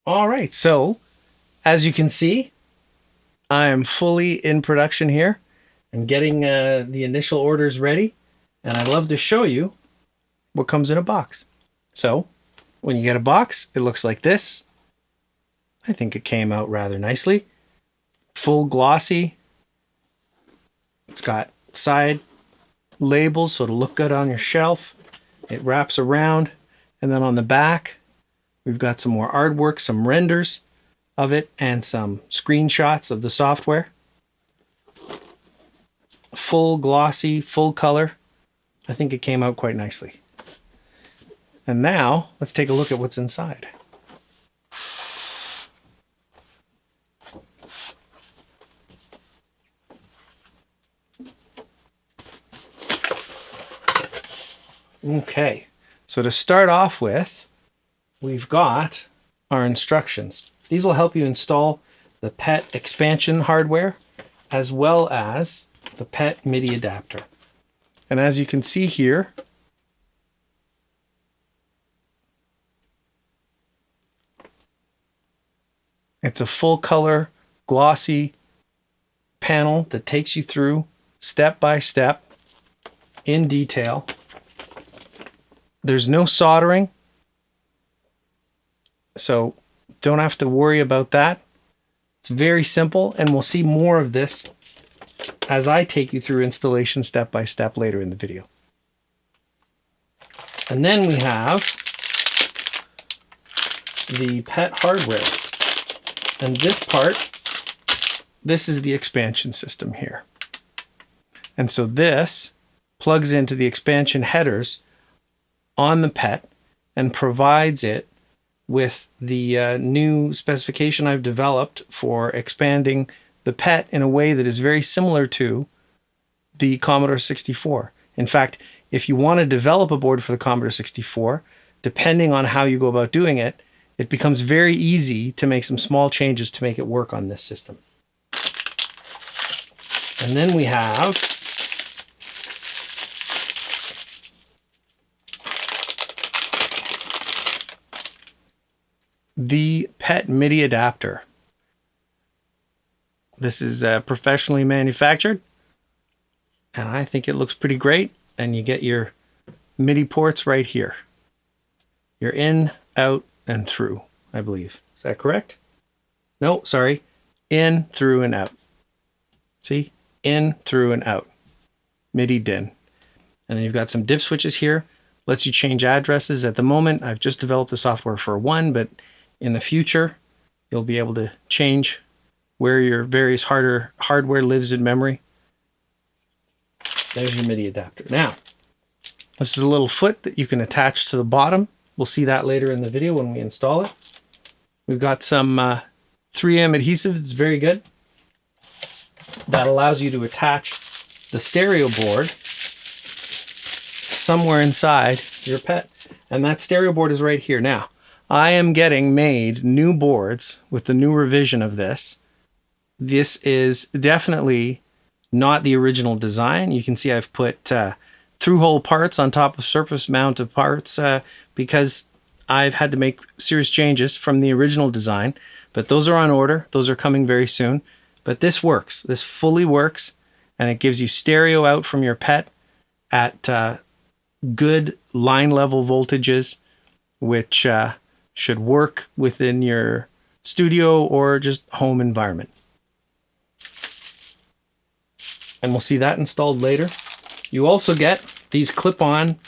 All right, so as you can see, I am fully in production here and getting the initial orders ready. And I'd love to show you what comes in a box. So when you get a box, it looks like this. I think it came out rather nicely. Full glossy. It's got side labels so it'll look good on your shelf. It wraps around, and then on the back we've got some more artwork, some renders of it, and some screenshots of the software. Full glossy, full color. I think it came out quite nicely. And now let's take a look at what's inside. Okay, so to start off with, we've got our instructions. These will help you install the PET expansion hardware as well as the PET MIDI adapter. And as you can see here, it's a full color glossy panel that takes you through step by step in detail. There's no soldering, so don't have to worry about that. It's very simple, and we'll see more of this as I take you through installation step by step later in the video. And then we have the PET hardware. And this part, this is the expansion system here. And so this plugs into the expansion headers on the PET and provides it with the new specification I've developed for expanding the PET in a way that is very similar to the Commodore 64. In fact, if you want to develop a board for the Commodore 64, depending on how you go about doing it, it becomes very easy to make some small changes to make it work on this system. And then we have the PET MIDI adapter. This is professionally manufactured, and I think it looks pretty great. And you get your MIDI ports right here. You're in, out, and through, I believe. Is that correct? No, sorry. In, through, and out. See? In, through, and out. MIDI DIN. And then you've got some dip switches here. Lets you change addresses. At the moment, I've just developed the software for one, but in the future, you'll be able to change where your various hardware lives in memory. There's your MIDI adapter. Now, this is a little foot that you can attach to the bottom. We'll see that later in the video when we install it. We've got some 3M adhesive. It's very good. That allows you to attach the stereo board somewhere inside your PET. And that stereo board is right here. Now, I am getting made new boards with the new revision of this. This is definitely not the original design. You can see I've put through-hole parts on top of surface-mounted parts because I've had to make serious changes from the original design. But those are on order. Those are coming very soon. But this works. This fully works, and it gives you stereo out from your PET at good line-level voltages, which should work within your studio or just home environment. And we'll see that installed later. You also get these clip-on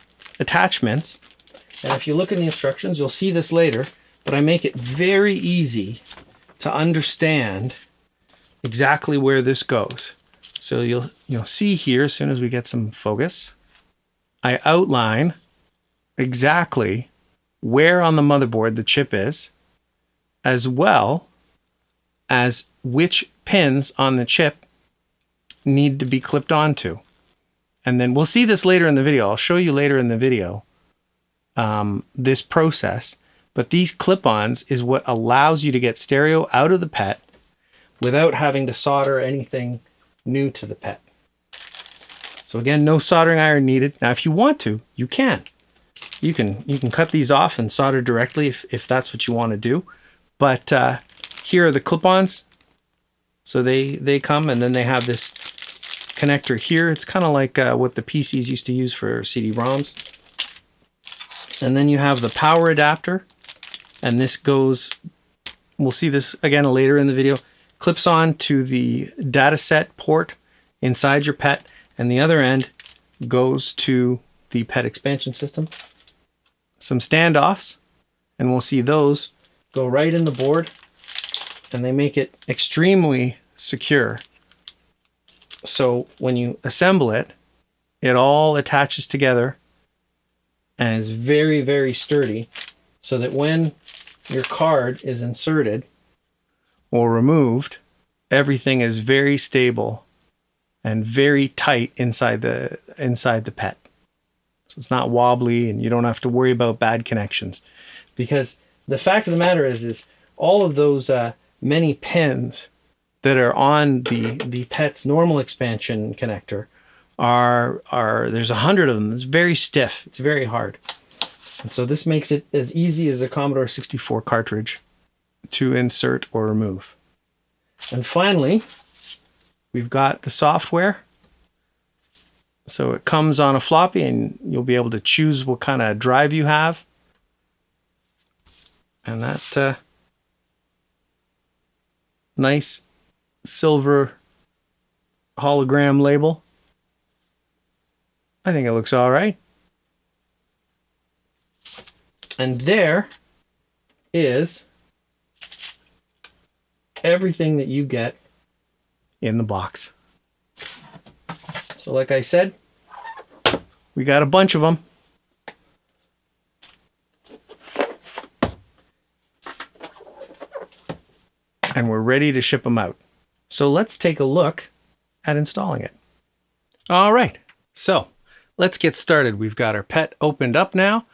attachments. And if you look in the instructions, you'll see this later, but I make it very easy to understand exactly where this goes. So you'll see here, as soon as we get some focus, I outline exactly where on the motherboard the chip is, as well as which pins on the chip need to be clipped onto. And then we'll see this later in the video. I'll show you later in the video this process. But these clip-ons is what allows you to get stereo out of the PET without having to solder anything new to the PET. So again, no soldering iron needed. Now, if you want to, you can. You can cut these off and solder directly if that's what you want to do. But here are the clip-ons. So they come, and then they have this connector here. It's kind of like what the PCs used to use for CD-ROMs. And then you have the power adapter, and this goes, we'll see this again later in the video, clips on to the dataset port inside your PET, and the other end goes to the PET expansion system. Some standoffs, and we'll see those go right in the board, and they make it extremely secure. So when you assemble it, it all attaches together and is very, very sturdy, so that when your card is inserted or removed, everything is very stable and very tight inside the PET. So it's not wobbly, and you don't have to worry about bad connections. Because the fact of the matter is all of those many pins that are on the PET's normal expansion connector are there's 100 of them. It's very stiff. It's very hard. And so this makes it as easy as a Commodore 64 cartridge to insert or remove. And finally, we've got the software. So it comes on a floppy, and you'll be able to choose what kind of drive you have. And that nice silver hologram label, I think it looks all right. And there is everything that you get in the box. So like I said, we got a bunch of them. And we're ready to ship them out. So let's take a look at installing it. All right, so let's get started. We've got our PET opened up now,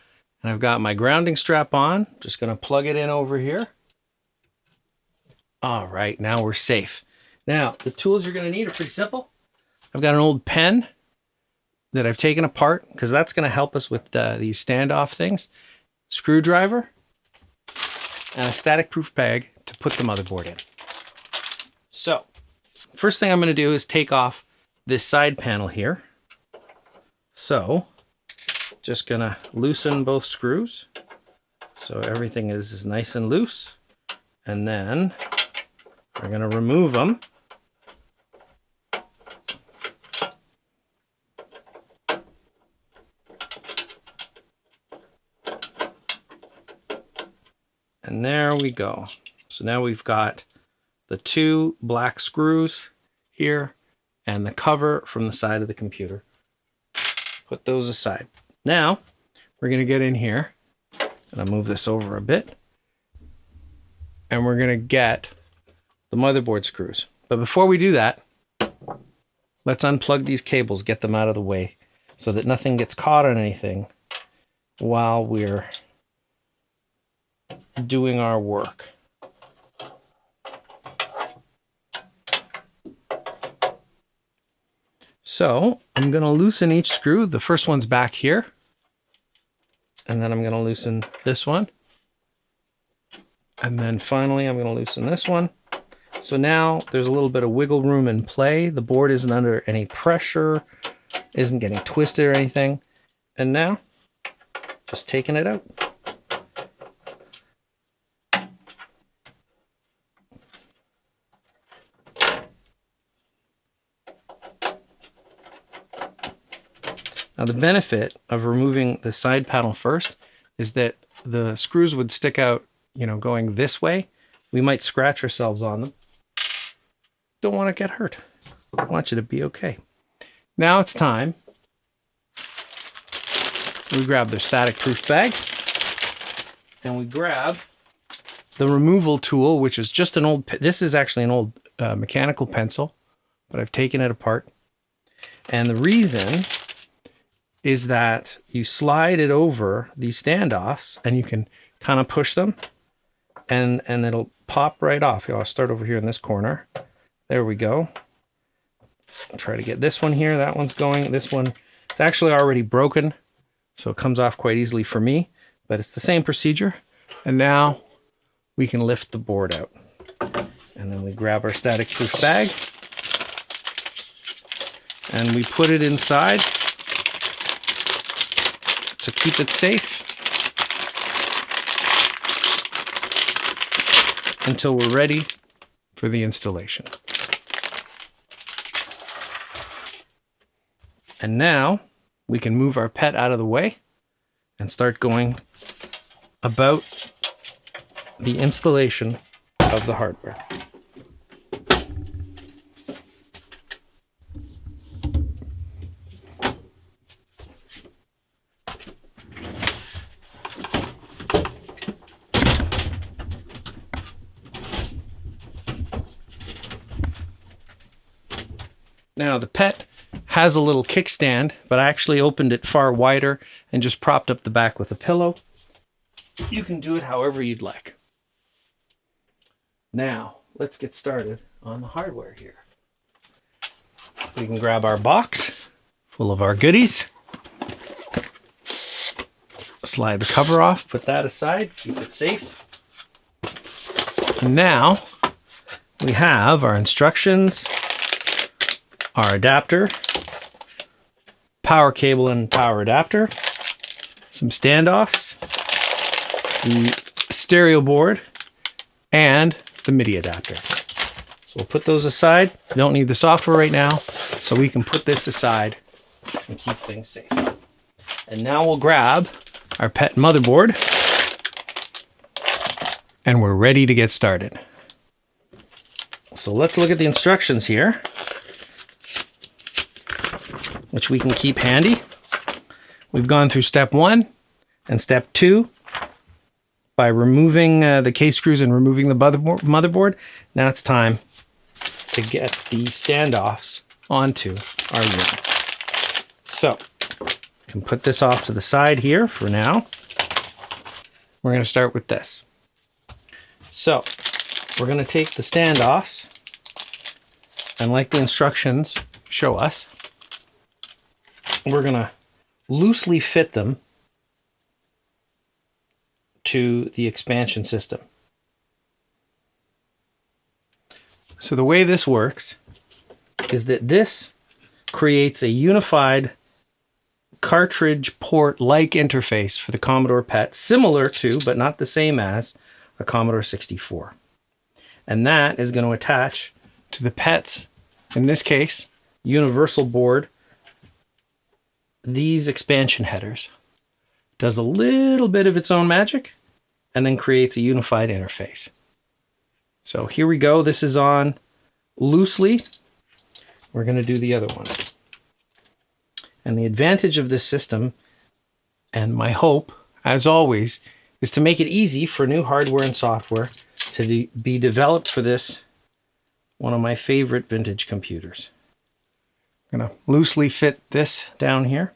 and I've got my grounding strap on. Just gonna plug it in over here. All right, now we're safe. Now, the tools you're gonna need are pretty simple. I've got an old pen that I've taken apart, because that's gonna help us with these standoff things. Screwdriver, and a static proof bag to put the motherboard in. So, first thing I'm going to do is take off this side panel here. So, just going to loosen both screws so everything is nice and loose. And then we're going to remove them. And there we go. So now we've got the two black screws here and the cover from the side of the computer. Put those aside. Now we're going to get in here, and I'll move this over a bit, and we're going to get the motherboard screws. But before we do that, let's unplug these cables, get them out of the way so that nothing gets caught on anything while we're doing our work. So I'm going to loosen each screw. The first one's back here, and then I'm going to loosen this one, and then finally I'm going to loosen this one. So now there's a little bit of wiggle room in play. The board isn't under any pressure, isn't getting twisted or anything. And now just taking it out. Now the benefit of removing the side panel first is that the screws would stick out, going this way. We might scratch ourselves on them. Don't want to get hurt. I want you to be okay. Now it's time. We grab the static proof bag, and we grab the removal tool, which is just an old, this is actually an old mechanical pencil, but I've taken it apart. And the reason is that you slide it over these standoffs, and you can kind of push them, and it'll pop right off. I'll start over here in this corner. There we go. I'll try to get this one here. That one's going. This one, it's actually already broken, so it comes off quite easily for me, but it's the same procedure. And now we can lift the board out. And then we grab our static proof bag and we put it inside to keep it safe until we're ready for the installation. And now we can move our pet out of the way and start going about the installation of the hardware. Now the PET has a little kickstand, but I actually opened it far wider and just propped up the back with a pillow. You can do it however you'd like. Now, let's get started on the hardware here. We can grab our box full of our goodies. Slide the cover off, put that aside, keep it safe. And now we have our instructions, our adapter, power cable and power adapter, some standoffs, the stereo board, and the MIDI adapter. So we'll put those aside. We don't need the software right now, so we can put this aside and keep things safe. And now we'll grab our PET motherboard and we're ready to get started. So let's look at the instructions here, which we can keep handy. We've gone through step 1 and step 2 by removing the case screws and removing the motherboard. Now it's time to get the standoffs onto our unit. So we can put this off to the side here for now. We're going to start with this. So we're going to take the standoffs and, like the instructions show us, we're going to loosely fit them to the expansion system. So the way this works is that this creates a unified cartridge port-like interface for the Commodore PET, similar to, but not the same as, a Commodore 64. And that is going to attach to the PET's, in this case, universal board, these expansion headers. Does a little bit of its own magic and then creates a unified interface. So here we go. This is on loosely. We're going to do the other one. And the advantage of this system, and my hope, as always, is to make it easy for new hardware and software to be developed for this, one of my favorite vintage computers. I'm going to loosely fit this down here.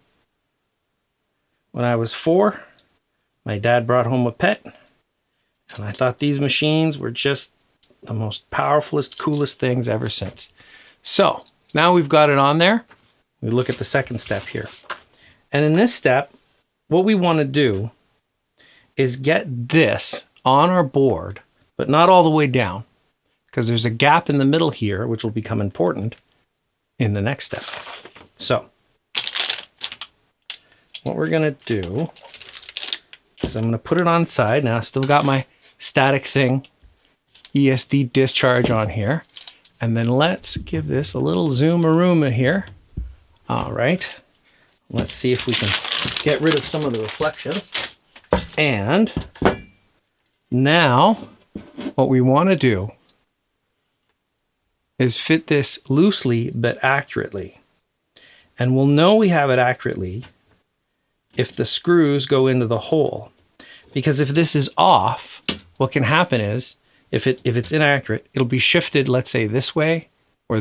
When I was 4, my dad brought home a PET, and I thought these machines were just the most powerfulest, coolest things ever since. So now we've got it on there. We look at the second step here. And in this step, what we want to do is get this on our board, but not all the way down, because there's a gap in the middle here, which will become important in the next step. So what we're going to do is I'm going to put it on side. Now I still got my static thing, ESD discharge on here. And then let's give this a little zoom-a-room here. All right. Let's see if we can get rid of some of the reflections. And now what we want to do is fit this loosely but accurately. And we'll know we have it accurately if the screws go into the hole. Because if this is off, what can happen is, if it's inaccurate, it'll be shifted, let's say this way, or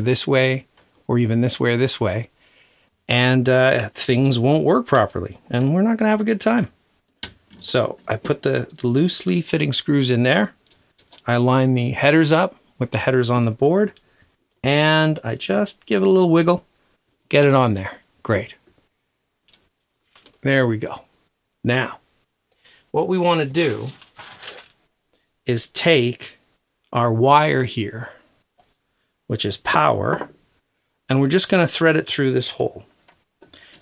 even this way or this way. And things won't work properly. And we're not going to have a good time. So I put the loosely fitting screws in there. I line the headers up with the headers on the board. And I just give it a little wiggle. Get it on there. Great. There we go. Now, what we want to do is take our wire here, which is power, and we're just going to thread it through this hole.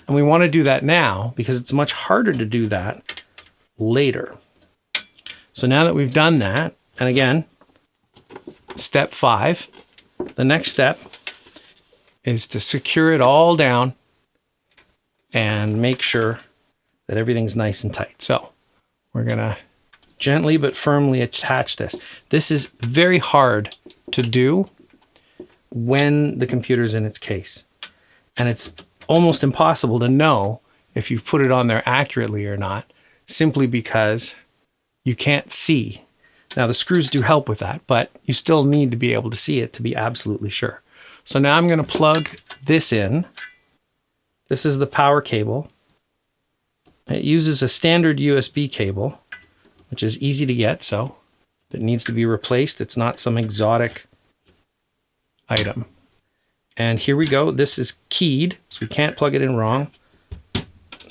And we want to do that now because it's much harder to do that later. So now that we've done that, and again, step 5, the next step is to secure it all down and make sure that everything's nice and tight. So we're going to gently but firmly attach this. This is very hard to do when the computer's in its case. And it's almost impossible to know if you've put it on there accurately or not, simply because you can't see. Now the screws do help with that, but you still need to be able to see it to be absolutely sure. So now I'm going to plug this in. This is the power cable. It uses a standard USB cable, which is easy to get, so if it needs to be replaced, it's not some exotic item. And here we go. This is keyed, so we can't plug it in wrong.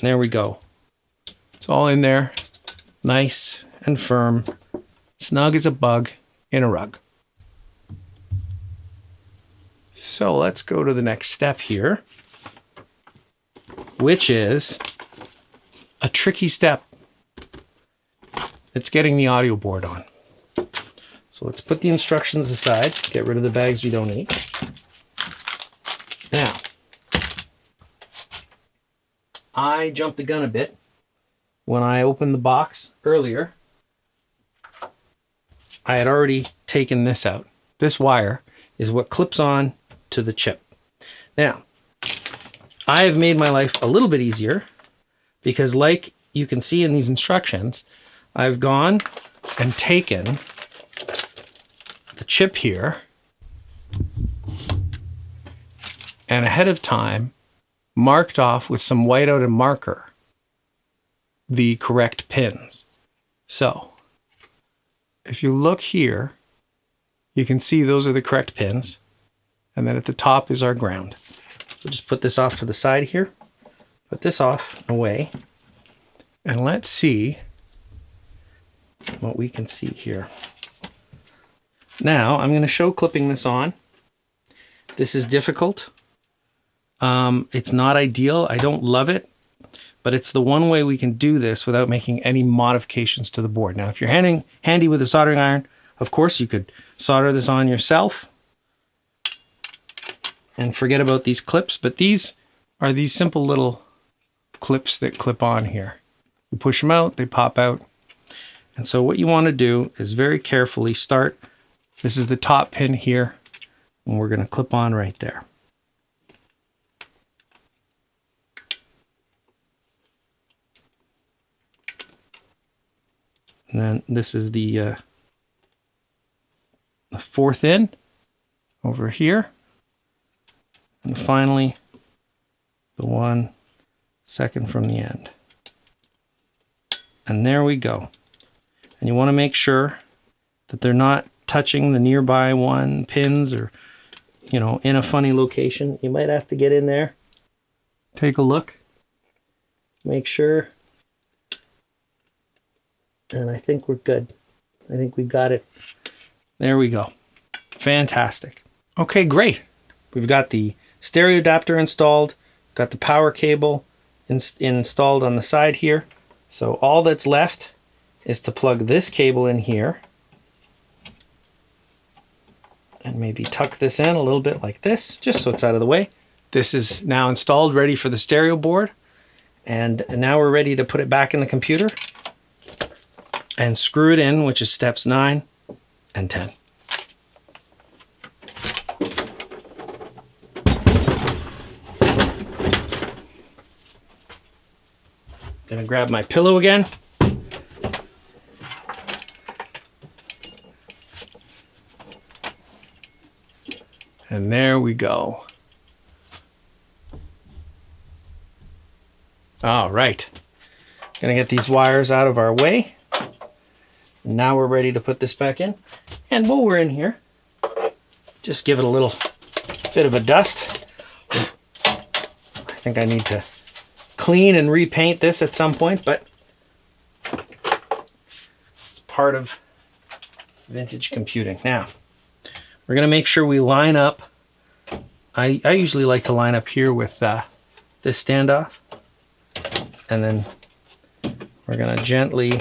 There we go. It's all in there, nice and firm, snug as a bug in a rug. So let's go to the next step here, which is a tricky step. It's getting the audio board on. So let's put the instructions aside, get rid of the bags we don't need. Now, I jumped the gun a bit when I opened the box earlier. I had already taken this out. This wire is what clips on to the chip. Now, I have made my life a little bit easier because, like you can see in these instructions, I've gone and taken the chip here and ahead of time marked off with some whiteout and marker the correct pins. So if you look here, you can see those are the correct pins, and then at the top is our ground. We'll just put this off to the side here, put this off and away, and let's see what we can see here. Now I'm going to show clipping this on. This is difficult. It's not ideal. I don't love it, but it's the one way we can do this without making any modifications to the board. Now, if you're handy with a soldering iron, of course you could solder this on yourself and forget about these clips, but these are these simple little clips that clip on here. You push them out, they pop out. And so what you want to do is very carefully start. This is the top pin here, and we're going to clip on right there. And then this is the fourth in over here. And finally, the one second from the end. And there we go. And you want to make sure that they're not touching the nearby one pins or, you know, in a funny location. You might have to get in there, take a look, make sure. And I think we're good. I think we got it. There we go. Fantastic. Okay, great. We've got the stereo adapter installed, got the power cable installed on the side here. So all that's left is to plug this cable in here and maybe tuck this in a little bit like this, just so it's out of the way. This is now installed, ready for the stereo board. And now we're ready to put it back in the computer and screw it in, which is steps 9 and 10. Gonna grab my pillow again. And there we go. All right. Gonna get these wires out of our way. Now we're ready to put this back in. And while we're in here, just give it a little bit of a dust. I think I need to clean and repaint this at some point, but it's part of vintage computing. Now, we're going to make sure we line up. I usually like to line up here with this standoff. And then we're going to gently,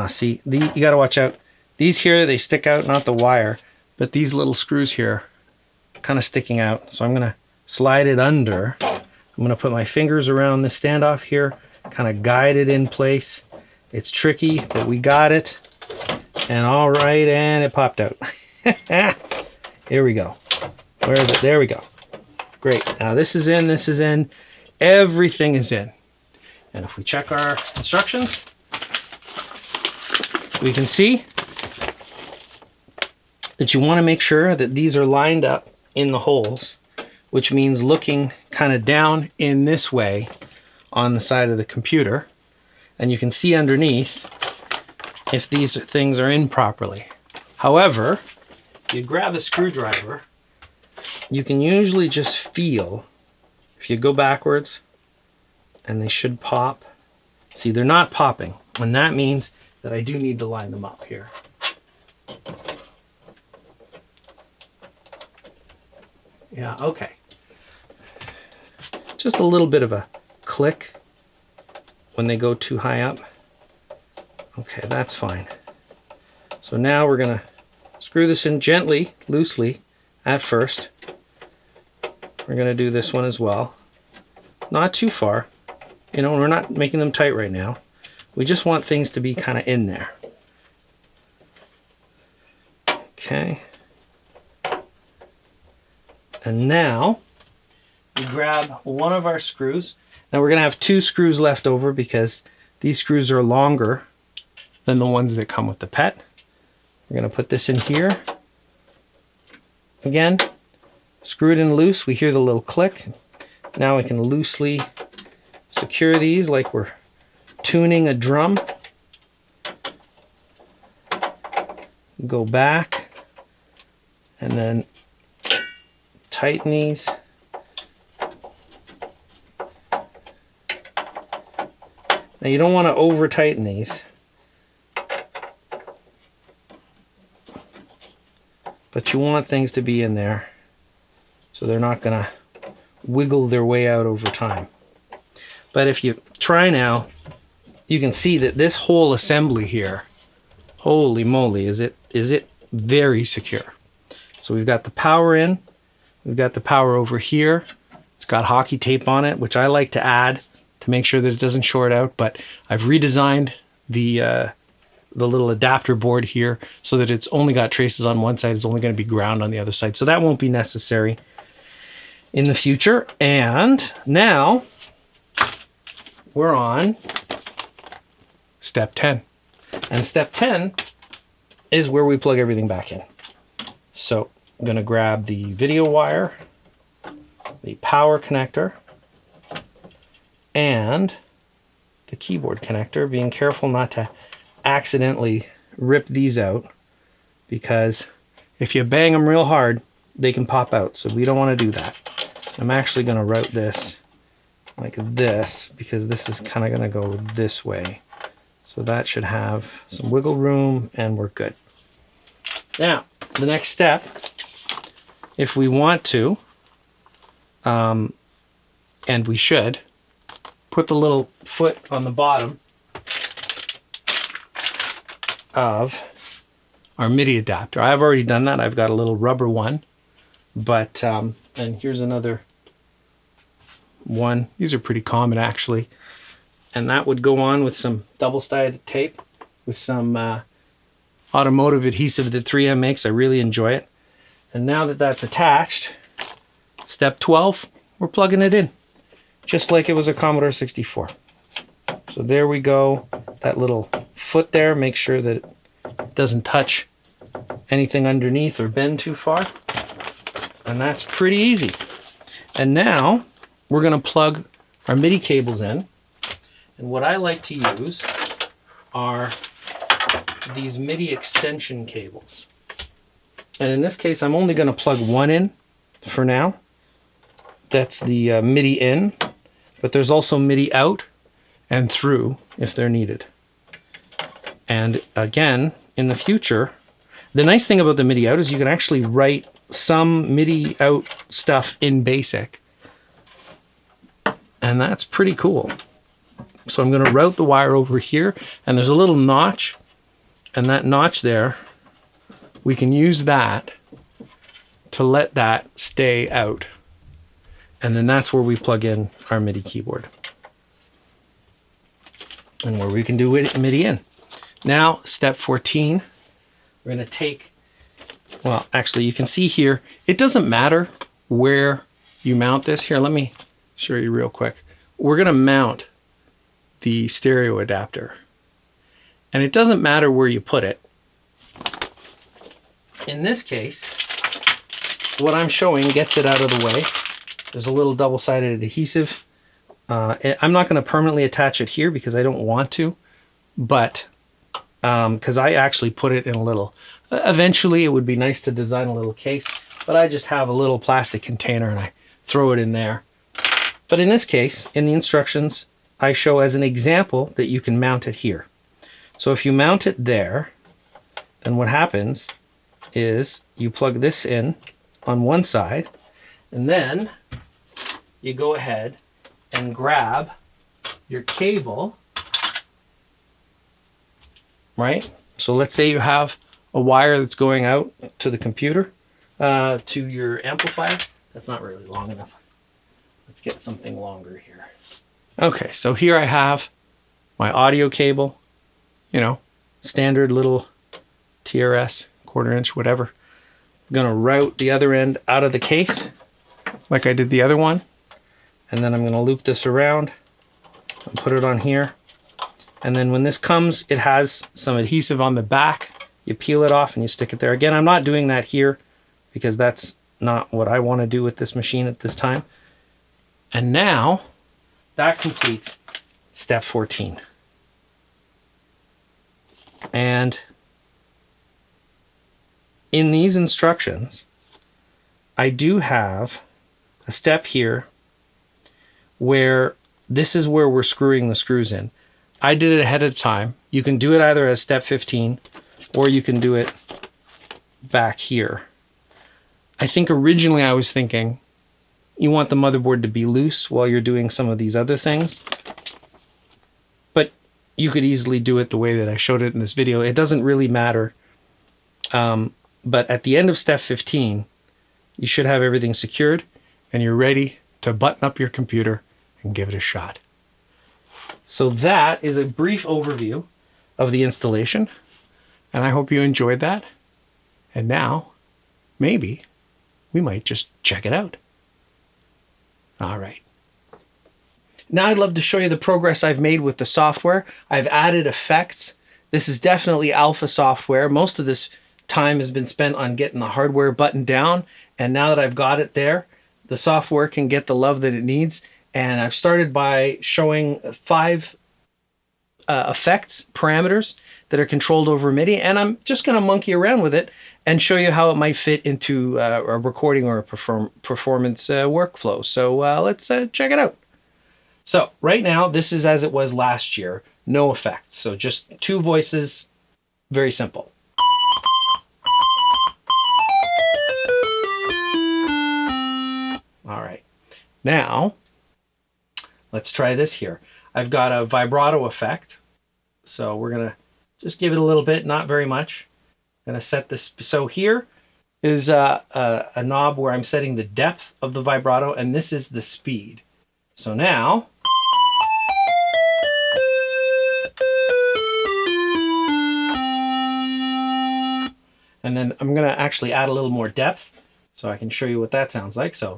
see, you got to watch out. These here, they stick out, not the wire, but these little screws here kind of sticking out. So I'm going to slide it under. I'm going to put my fingers around the standoff here, kind of guide it in place. It's tricky, but we got it. And all right, and it popped out. Here we go. Where is it? There we go. Great. Now this is in, everything is in. And if we check our instructions, we can see that you want to make sure that these are lined up in the holes, which means looking kind of down in this way on the side of the computer. And you can see underneath if these things are in properly. However, if you grab a screwdriver, you can usually just feel, if you go backwards, and they should pop. See, they're not popping, and that means that I do need to line them up here. Yeah, okay. Just a little bit of a click when they go too high up. Okay, that's fine. So now we're gonna screw this in gently, loosely at first. We're gonna do this one as well. Not too far. You know, we're not making them tight right now. We just want things to be kind of in there. Okay. And now we grab one of our screws. Now we're going to have 2 screws left over because these screws are longer than the ones that come with the PET. We're going to put this in here. Again, screw it in loose. We hear the little click. Now we can loosely secure these like we're tuning a drum. Go back and then tighten these. Now you don't want to over tighten these, but you want things to be in there so they're not going to wiggle their way out over time. But if you try now, you can see that this whole assembly here, holy moly, is it very secure. So we've got the power in, we've got the power over here. It's got hockey tape on it, which I like to add to make sure that it doesn't short out, but I've redesigned the little adapter board here so that it's only got traces on one side, it's only going to be ground on the other side. So that won't be necessary in the future. And now we're on step 10. And step 10 is where we plug everything back in. So I'm going to grab the video wire, the power connector, and the keyboard connector, being careful not to accidentally rip these out, because if you bang them real hard, they can pop out. So we don't want to do that. I'm actually going to route this like this, because this is kind of going to go this way. So that should have some wiggle room and we're good. Now, the next step, if we want to, and we should, put the little foot on the bottom of our MIDI adapter. I've already done that. I've got a little rubber one, but, and here's another one. These are pretty common actually. And that would go on with some double-sided tape with some automotive adhesive that 3M makes. I really enjoy it. And now that that's attached, step 12, we're plugging it in, just like it was a Commodore 64. So there we go. That little foot there, make sure that it doesn't touch anything underneath or bend too far. And that's pretty easy. And now we're going to plug our MIDI cables in. And what I like to use are these MIDI extension cables. And in this case, I'm only going to plug one in for now. That's the MIDI in, but there's also MIDI out and through if they're needed. And again, in the future, the nice thing about the MIDI out is you can actually write some MIDI out stuff in BASIC. And that's pretty cool. So I'm going to route the wire over here, and there's a little notch, and that notch there, we can use that to let that stay out. And then that's where we plug in our MIDI keyboard. And where we can do MIDI in. Now, step 14, we're going to take, well, actually, you can see here, it doesn't matter where you mount this. Here, let me show you real quick. We're going to mount the stereo adapter. And it doesn't matter where you put it. In this case, what I'm showing gets it out of the way. There's a little double-sided adhesive. I'm not going to permanently attach it here because I don't want to, but because I actually put it in a little, eventually it would be nice to design a little case, but I just have a little plastic container and I throw it in there. But in this case, in the instructions, I show as an example that you can mount it here. So if you mount it there, then what happens is you plug this in on one side, and then you go ahead and grab your cable, right? So let's say you have a wire that's going out to the computer, to your amplifier. That's not really long enough. Let's get something longer here. Okay, so here I have my audio cable, you know, standard little TRS, quarter-inch, whatever. I'm gonna route the other end out of the case, like I did the other one. And then I'm gonna loop this around and put it on here. And then when this comes, it has some adhesive on the back. You peel it off and you stick it there. Again, I'm not doing that here because that's not what I want to do with this machine at this time. And now that completes step 14. And in these instructions, I do have a step here where this is where we're screwing the screws in. I did it ahead of time. You can do it either as step 15 or you can do it back here. I think originally I was thinking you want the motherboard to be loose while you're doing some of these other things. But you could easily do it the way that I showed it in this video. It doesn't really matter. But at the end of step 15, you should have everything secured and you're ready to button up your computer and give it a shot. So that is a brief overview of the installation, and I hope you enjoyed that. And now, maybe, we might just check it out. All right. Now I'd love to show you the progress I've made with the software. I've added effects. This is definitely alpha software. Most of this time has been spent on getting the hardware buttoned down, and now that I've got it there, the software can get the love that it needs. And I've started by showing 5 effects, parameters that are controlled over MIDI, and I'm just going to monkey around with it and show you how it might fit into a recording or a performance workflow. So let's check it out. So right now, this is as it was last year, no effects. So just 2 voices, very simple. All right, now let's try this here. I've got a vibrato effect. So we're gonna just give it a little bit, not very much. I'm gonna set this, so here is a knob where I'm setting the depth of the vibrato, and this is the speed. So now, and then I'm gonna actually add a little more depth so I can show you what that sounds like. So.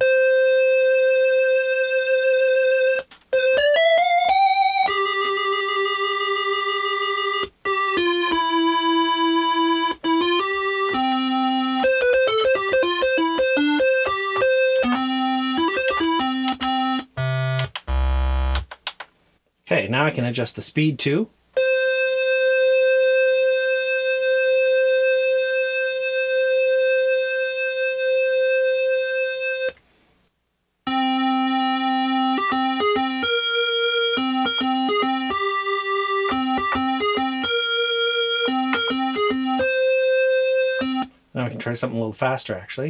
Okay, now I can adjust the speed too. Now we can try something a little faster, actually.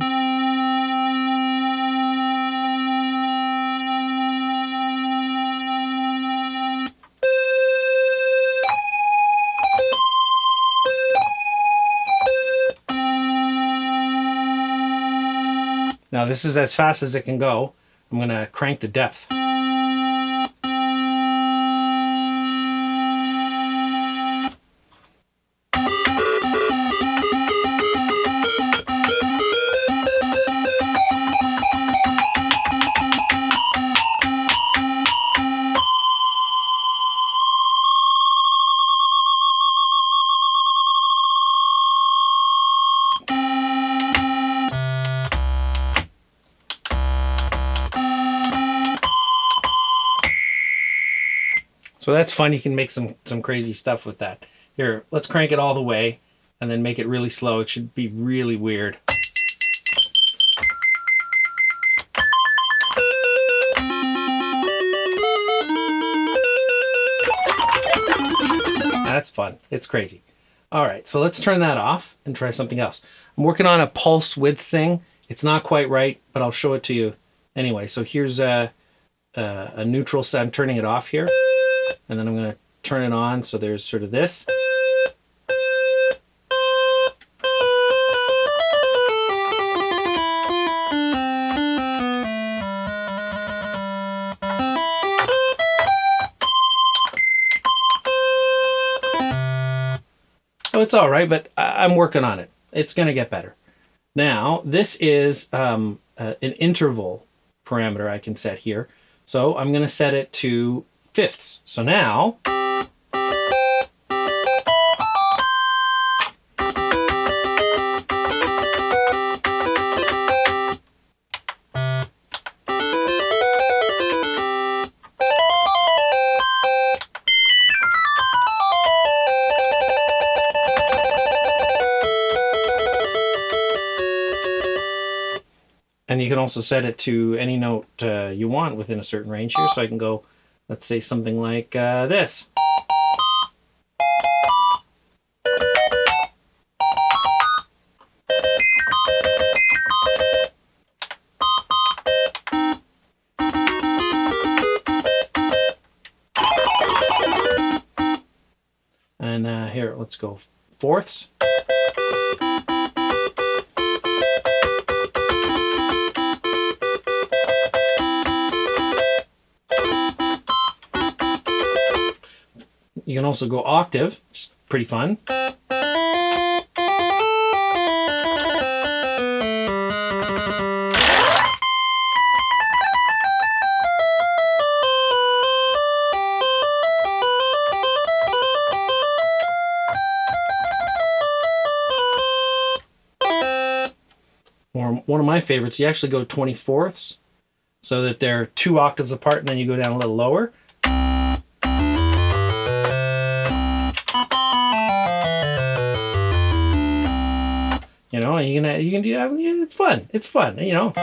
Now this is as fast as it can go. I'm going to crank the depth. So that's fun. You can make some crazy stuff with that. Here, let's crank it all the way and then make it really slow. It should be really weird. That's fun. It's crazy. All right, so let's turn that off and try something else. I'm working on a pulse width thing. It's not quite right, but I'll show it to you anyway. So here's a neutral set. I'm turning it off here. And then I'm going to turn it on, so there's sort of this. So it's all right, but I'm working on it. It's going to get better. Now, this is an interval parameter I can set here. So I'm going to set it to fifths. So now and you can also set it to any note you want within a certain range here. So I can go, let's say something like this. And here, let's go fourths. You can also go octave, which is pretty fun. Or one of my favorites, you actually go 24ths, so that they're 2 octaves apart, and then you go down a little lower. You know, you can do that. Yeah, it's fun. It's fun. You know.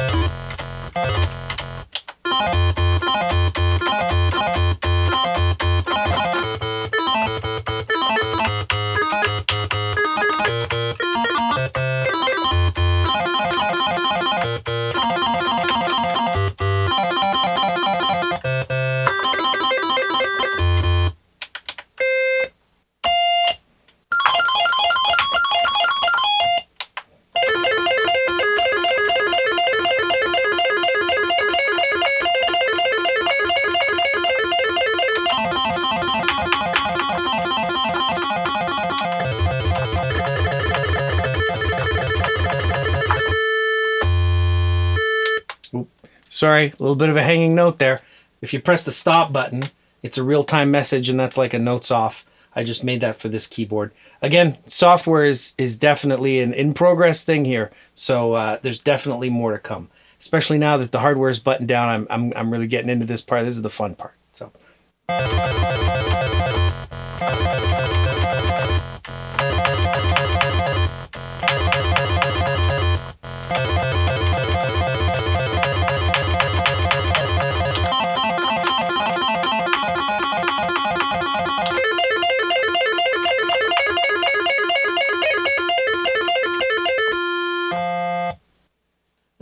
Sorry, a little bit of a hanging note there. If you press the stop button, it's a real-time message, and that's like a notes off. I just made that for this keyboard. Again, software is definitely an in-progress thing here, so there's definitely more to come. Especially now that the hardware is buttoned down, I'm really getting into this part. This is the fun part. So.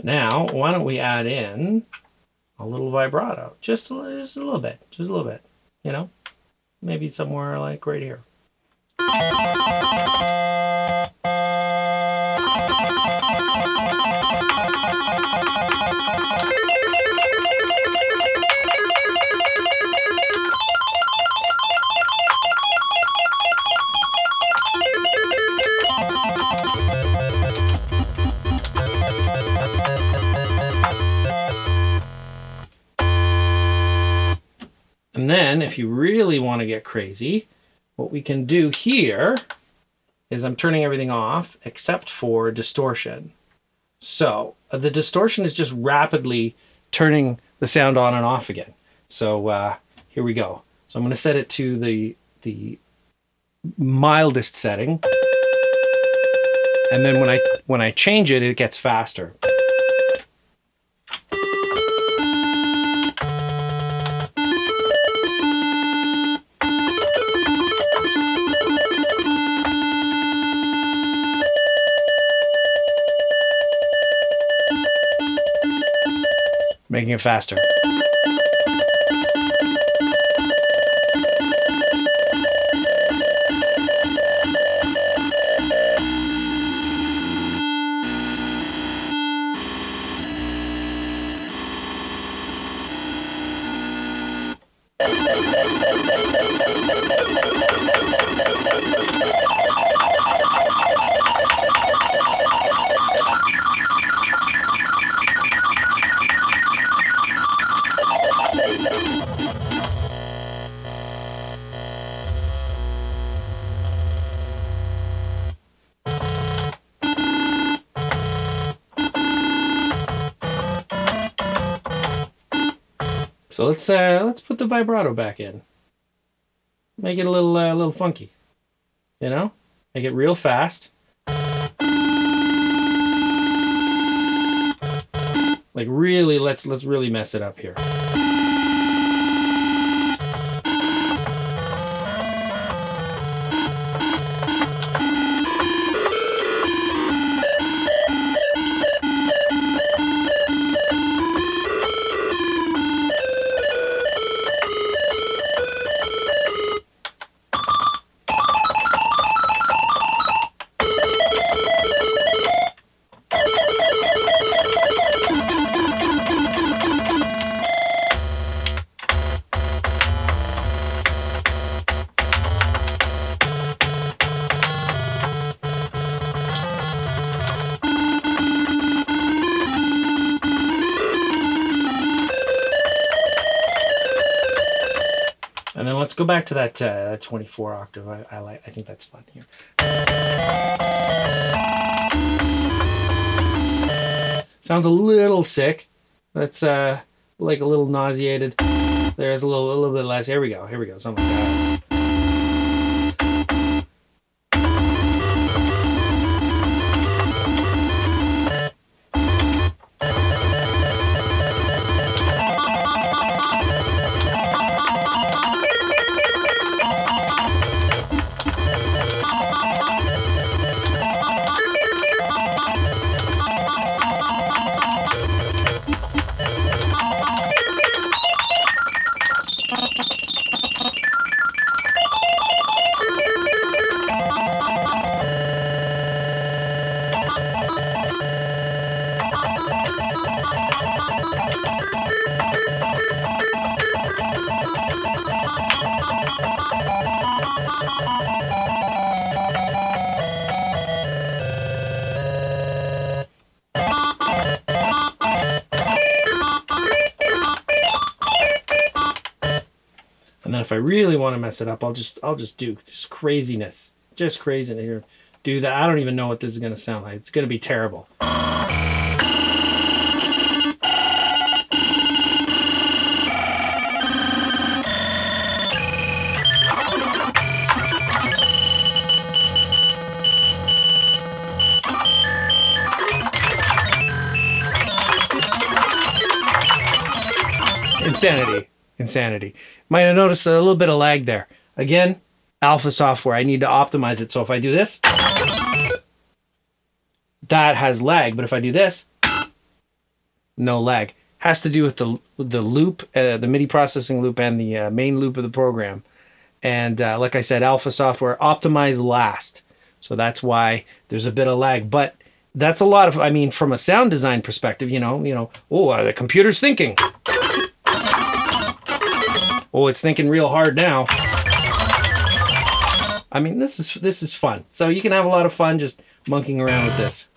Now, why don't we add in a little vibrato? Just a little bit. Just a little bit. You know? Maybe somewhere like right here. And then if you really want to get crazy, what we can do here is I'm turning everything off except for distortion. So the distortion is just rapidly turning the sound on and off again. So here we go. So I'm going to set it to the mildest setting. And then when I change it, it gets faster. Making it faster. So let's put the vibrato back in. Make it a little funky. You know? Make it real fast. Like really, let's really mess it up here. And then let's go back to that 24 octave. I think that's fun here. Sounds a little sick. That's like a little nauseated. There's a little bit less. Here we go. Something like that. And then if I really want to mess it up, I'll just do just craziness here. Do that. I don't even know what this is going to sound like. It's going to be terrible. Insanity. Might have noticed a little bit of lag there. Again, alpha software. I need to optimize it. So if I do this, that has lag. But if I do this, no lag. Has to do with the loop, the MIDI processing loop, and the main loop of the program. And like I said, alpha software optimized last, so that's why there's a bit of lag. But that's a lot of, I mean, from a sound design perspective, oh, the computer's thinking. Oh, it's thinking real hard now. I mean, this is fun. So you can have a lot of fun just monkeying around with this.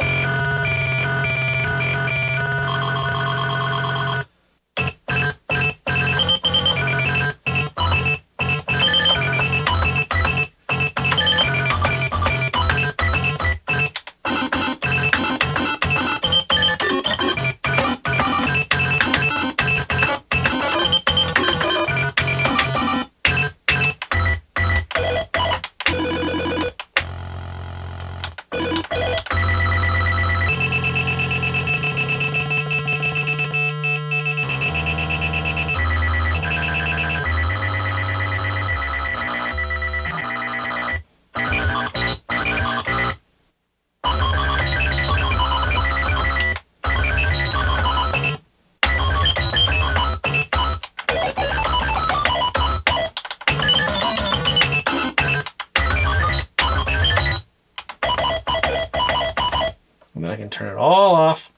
And then I can turn it all off,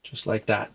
just like that.